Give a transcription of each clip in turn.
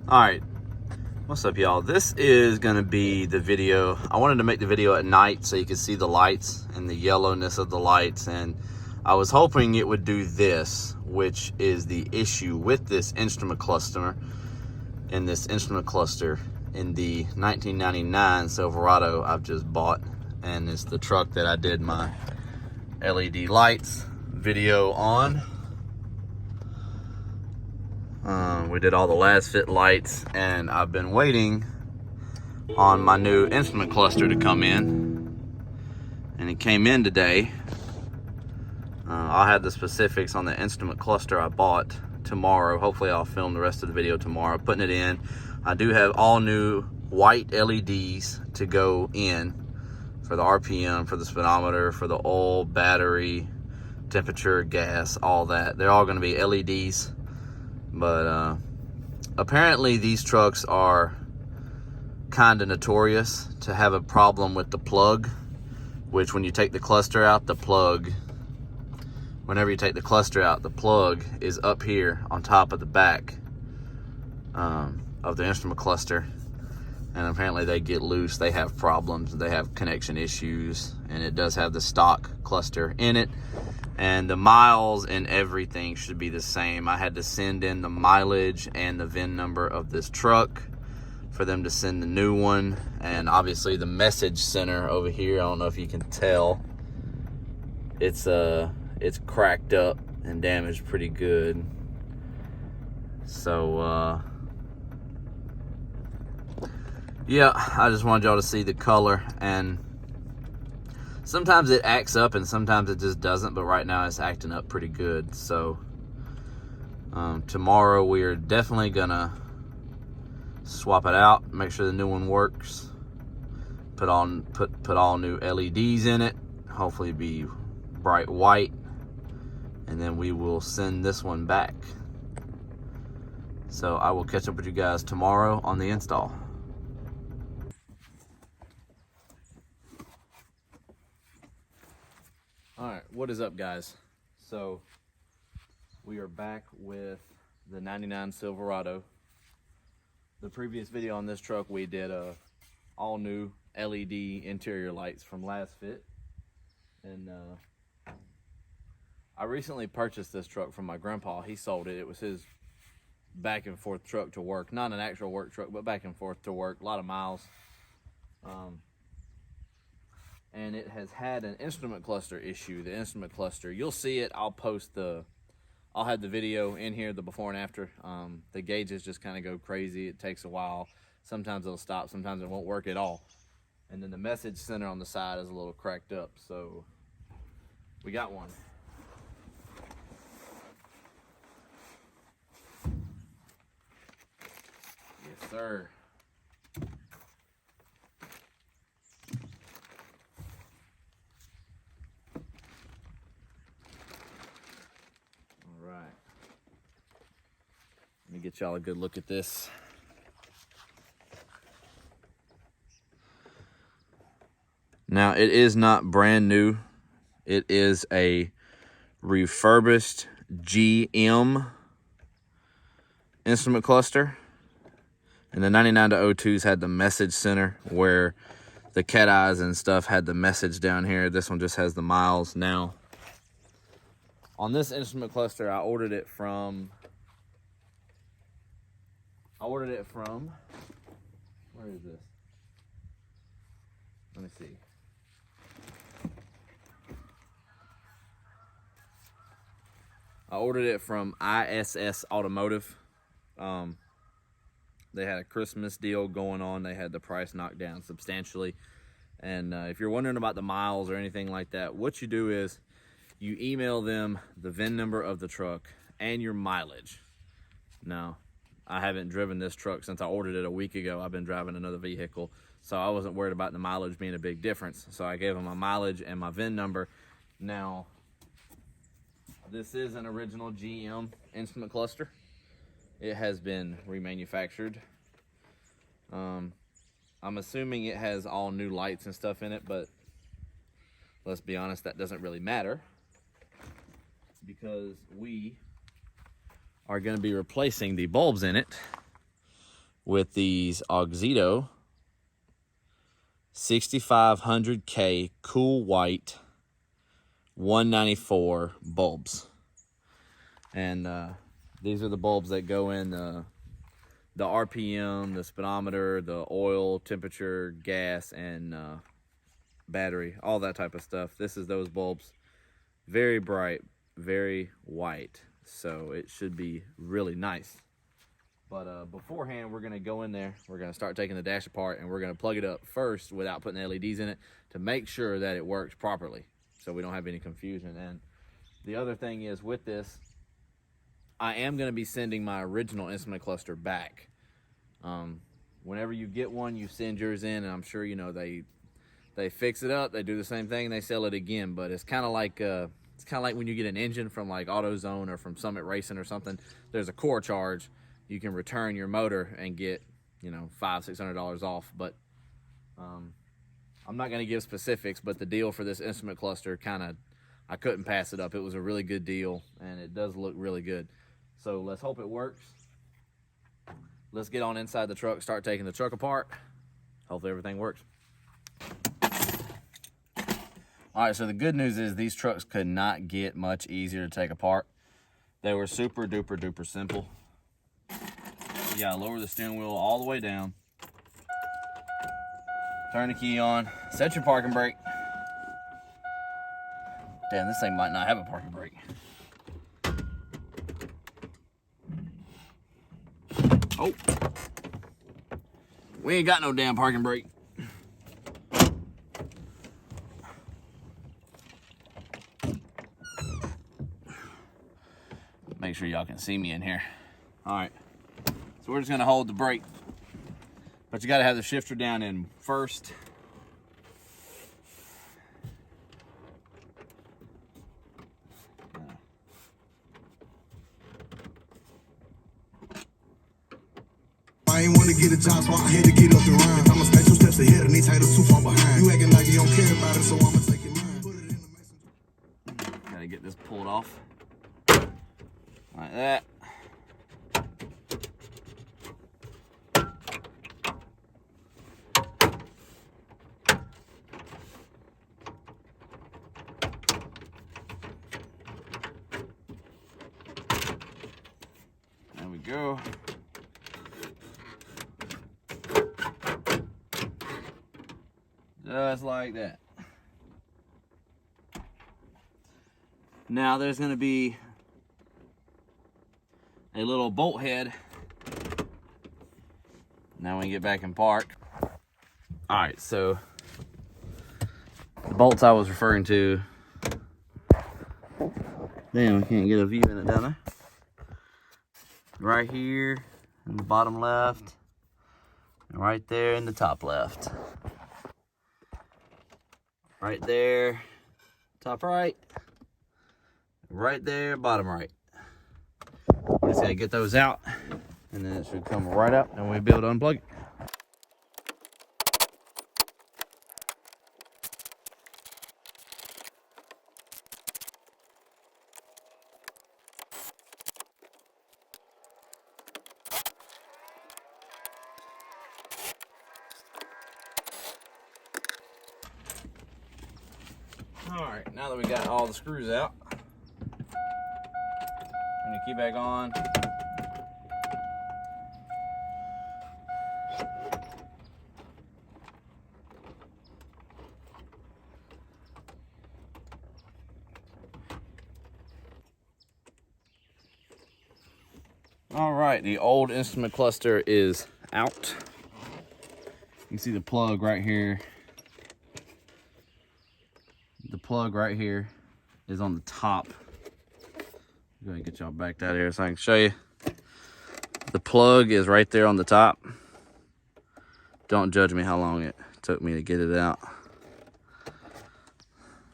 All right, what's up, y'all? This is gonna be the video. I wanted to make the video at night so you could see the lights and the yellowness of the lights, and I was hoping it would do this, which is the issue with this instrument cluster in the 1999 Silverado I've just bought, and it's the truck that I did my LED lights video on. We did all the last fit lights, and I've been waiting on my new instrument cluster to come in, and it came in today. I'll have the specifics on the instrument cluster I bought tomorrow. Hopefully I'll film the rest of the video tomorrow putting it in. I do have all new white LEDs to go in for the RPM, for the speedometer, for the oil, battery, temperature, gas, all that. They're all going to be LEDs. But apparently these trucks are kind of notorious to have a problem with the plug, which when you take the cluster out, whenever you take the cluster out, the plug is up here on top of the back of the instrument cluster. And apparently they get loose, they have problems, they have connection issues, and it does have the stock cluster in it. And the miles and everything should be the same. I had to send in the mileage and the VIN number of this truck for them to send the new one. And obviously the message center over here, I don't know if you can tell, it's cracked up and damaged pretty good. So yeah, I just wanted y'all to see the color, and sometimes it acts up and sometimes it just doesn't, but right now it's acting up pretty good. So tomorrow we are definitely gonna swap it out, make sure the new one works, put all new LEDs in it, hopefully be bright white, and then we will send this one back. So I will catch up with you guys tomorrow on the install. All right, what is up, guys? So we are back with the 99 Silverado. The previous video on this truck, we did all new LED interior lights from last fit. And I recently purchased this truck from my grandpa. He sold it. It was his back and forth truck to work. Not an actual work truck, but back and forth to work. A lot of miles. And it has had an instrument cluster issue. The instrument cluster, you'll see it. I'll have the video in here, the before and after. The gauges just kind of go crazy. It takes a while. Sometimes it'll stop, sometimes it won't work at all. And then the message center on the side is a little cracked up. So we got one. Yes, sir. Let me get y'all a good look at this. Now, it is not brand new. It is a refurbished GM instrument cluster. And the 99 to 02s had the message center where the cat eyes and stuff had the message down here. This one just has the miles. Now, on this instrument cluster, I ordered it from, where is this? Let me see. I ordered it from ISS Automotive. They had a Christmas deal going on. They had the price knocked down substantially. And if you're wondering about the miles or anything like that, what you do is you email them the VIN number of the truck and your mileage. Now, I haven't driven this truck since I ordered it a week ago. I've been driving another vehicle, so I wasn't worried about the mileage being a big difference. So I gave them my mileage and my VIN number. Now, this is an original GM instrument cluster. It has been remanufactured. I'm assuming it has all new lights and stuff in it, but let's be honest, that doesn't really matter because we are going to be replacing the bulbs in it with these Auxito 6500K cool white 194 bulbs. And these are the bulbs that go in the RPM, the speedometer, the oil, temperature, gas, and battery, all that type of stuff. This is those bulbs. Very bright, very white, so it should be really nice. But beforehand, we're going to go in there, we're going to start taking the dash apart, and we're going to plug it up first without putting the LEDs in it to make sure that it works properly, so we don't have any confusion. And the other thing is, with this, I am going to be sending my original instrument cluster back. Whenever you get one, you send yours in, and I'm sure you know they fix it up, they do the same thing, and they sell it again. But it's kind of like when you get an engine from like AutoZone or from Summit Racing or something. There's a core charge. You can return your motor and get, you know, $500-600 off. But I'm not going to give specifics, but the deal for this instrument cluster, I couldn't pass it up. It was a really good deal, and it does look really good. So let's hope it works. Let's get on inside the truck, start taking the truck apart. Hopefully everything works. All right, so the good news is these trucks could not get much easier to take apart. They were super duper duper simple. You gotta lower the steering wheel all the way down. Turn the key on, set your parking brake. Damn, this thing might not have a parking brake. Oh, we ain't got no damn parking brake. Make sure y'all can see me in here. All right, so we're just gonna hold the brake, but you gotta have the shifter down in first. I ain't wanna get a job, so I had to get up the rhyme. I'm a special steps ahead and these haters too far behind. You acting like you don't care about it, so I'ma take it mine. Put it in the messenger. Gotta get this pulled off. Like that. There we go. Just like that. Now there's going to be a little bolt head. Now we can get back in park. All right, so the bolts I was referring to. Damn, we can't get a view in it down there. Right here in the bottom left, and right there in the top left. Right there, top right. Right there, bottom right. We just gotta get those out, and then it should come right out, and we'll be able to unplug it. All right, now that we got all the screws out, turn the key back on. All right, the old instrument cluster is out. You can see the plug right here. The plug right here is on the top. I'm gonna get y'all backed out of here so I can show you. The plug is right there on the top. Don't judge me how long it took me to get it out.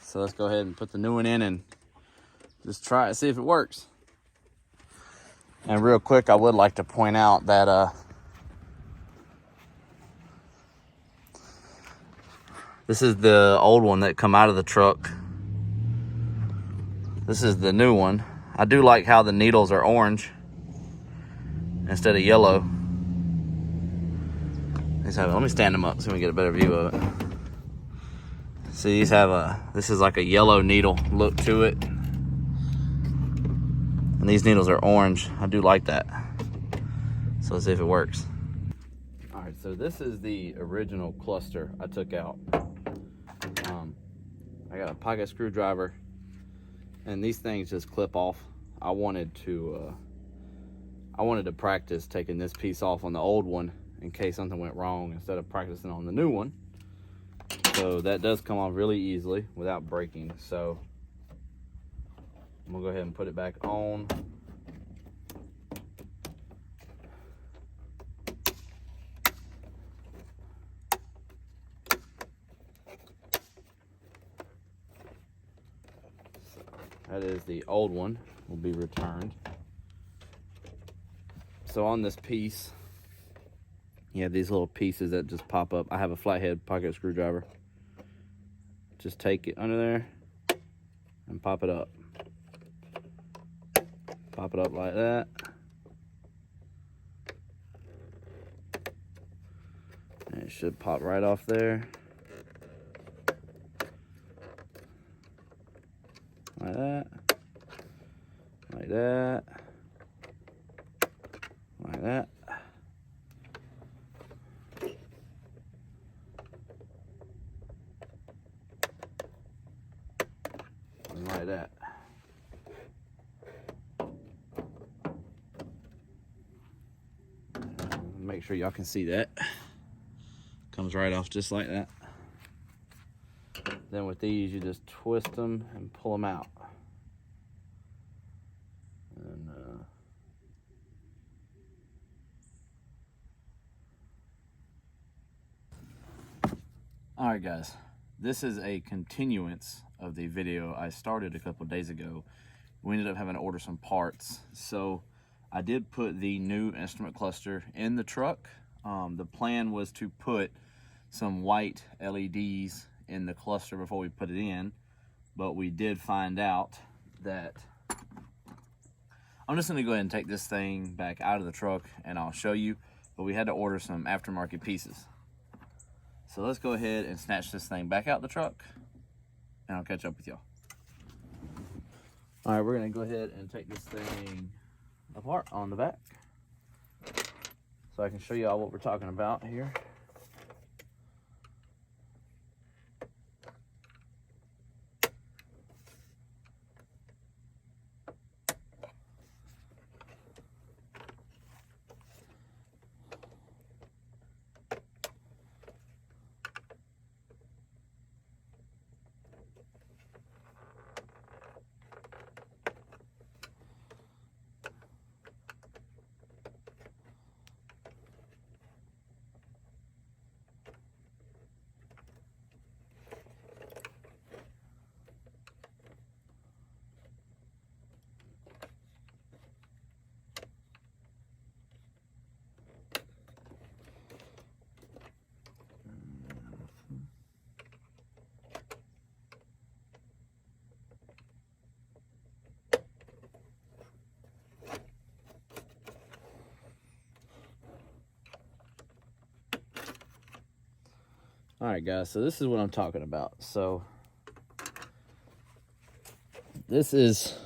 So let's go ahead and put the new one in and just try it, see if it works. And real quick, I would like to point out that this is the old one that come out of the truck. This is the new one. I do like how the needles are orange instead of yellow. Let me stand them up so we can get a better view of it. See, these have this is like a yellow needle look to it. And these needles are orange. I do like that. So let's see if it works. All right, so this is the original cluster I took out. I got a pocket screwdriver, and these things just clip off. I wanted to practice taking this piece off on the old one in case something went wrong instead of practicing on the new one. So that does come off really easily without breaking. So I'm gonna go ahead and put it back on. That is the old one, will be returned. So on this piece, you have these little pieces that just pop up. I have a flathead pocket screwdriver. Just take it under there and pop it up. Pop it up like that. And it should pop right off there. Like that, like that, like that. And like that. Make sure y'all can see that. Comes right off just like that. Then with these, you just twist them and pull them out. And all right, guys, this is a continuance of the video I started a couple days ago. We ended up having to order some parts, so I did put the new instrument cluster in the truck. The plan was to put some white LEDs in the cluster before we put it in, but we did find out that I'm just gonna go ahead and take this thing back out of the truck and I'll show you, but we had to order some aftermarket pieces. So let's go ahead and snatch this thing back out the truck and I'll catch up with y'all. All right, we're gonna go ahead and take this thing apart on the back so I can show y'all what we're talking about here. All right, guys, so this is what I'm talking about. So this is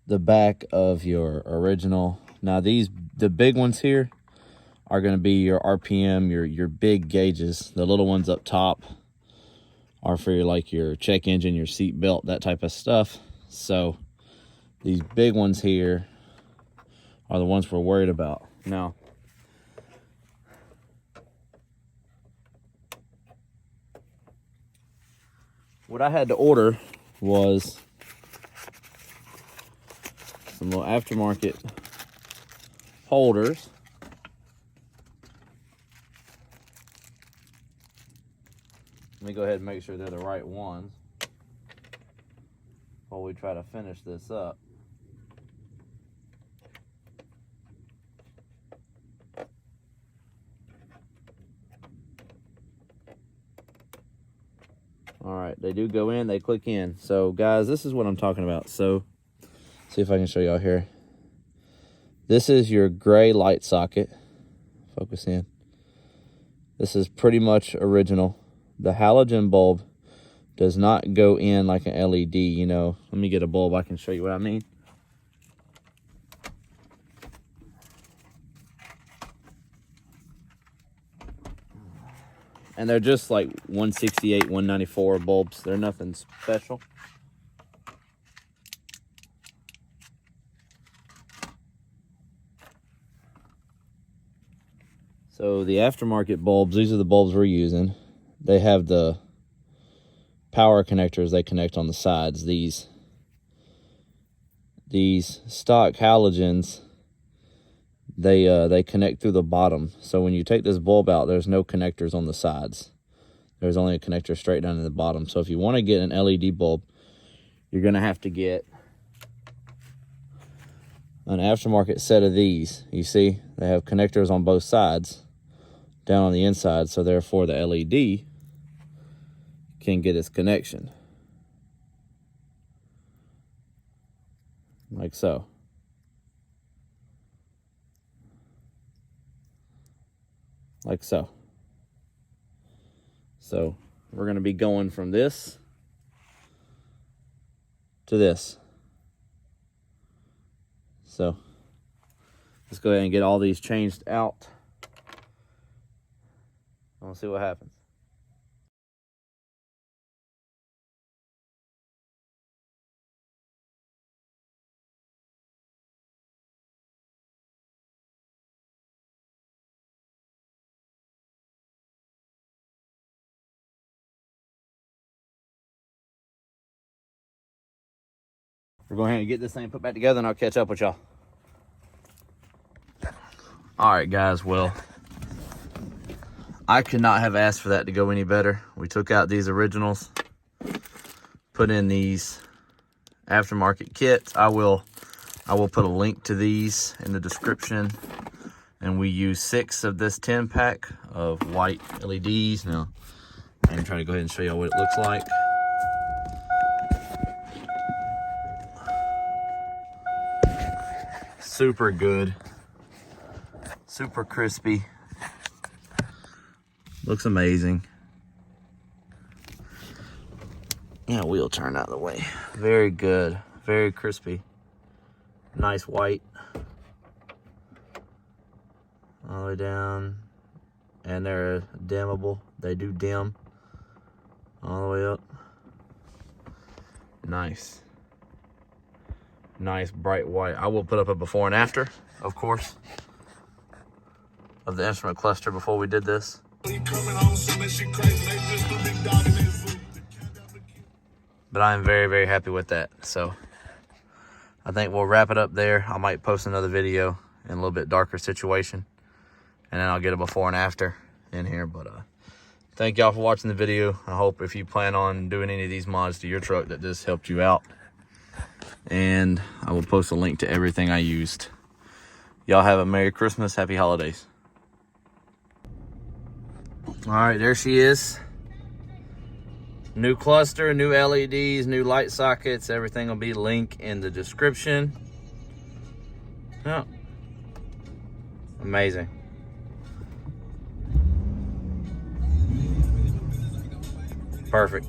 the back of your original. Now the big ones here are going to be your RPM, your big gauges. The little ones up top are for your check engine, your seat belt, that type of stuff. So these big ones here are the ones we're worried about. Now, what I had to order was some little aftermarket holders. Let me go ahead and make sure they're the right ones while we try to finish this up. All right, they do go in, they click in. So guys, this is what I'm talking about. So see if I can show y'all here. This is your gray light socket. Focus in. This is pretty much original. The halogen bulb does not go in like an LED, you know. Let me get a bulb, I can show you what I mean. And they're just like 168, 194 bulbs. They're nothing special. So the aftermarket bulbs, these are the bulbs we're using. They have the power connectors they connect on the sides. These stock halogens, they connect through the bottom. So when you take this bulb out, there's no connectors on the sides. There's only a connector straight down to the bottom. So if you want to get an LED bulb, you're going to have to get an aftermarket set of these. You see, they have connectors on both sides down on the inside, so therefore the LED can get its connection. Like so. Like so. So we're going to be going from this to this. So let's go ahead and get all these changed out. We'll see what happens. We're going ahead and get this thing put back together, and I'll catch up with y'all. All right, guys. Well, I could not have asked for that to go any better. We took out these originals, put in these aftermarket kits. I will put a link to these in the description. And we use 6 of this 10-pack of white LEDs. Now, I'm gonna try to go ahead and show you what it looks like. Super good, super crispy, looks amazing. Yeah, wheel turn out of the way. Very good, very crispy, nice white all the way down, and they're dimmable. They do dim all the way up. Nice. Nice bright white. I will put up a before and after, of course, of the instrument cluster before we did this. But I am very, very happy with that. So I think we'll wrap it up there. I might post another video in a little bit darker situation, and then I'll get a before and after in here. But thank y'all for watching the video. I hope if you plan on doing any of these mods to your truck that this helped you out. And I will post a link to everything I used. Y'all have a Merry Christmas, Happy Holidays. All right, there she is. New cluster, new LEDs, new light sockets. Everything will be linked in the description. Yeah. Amazing. Perfect.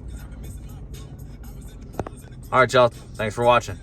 All right, y'all. Thanks for watching.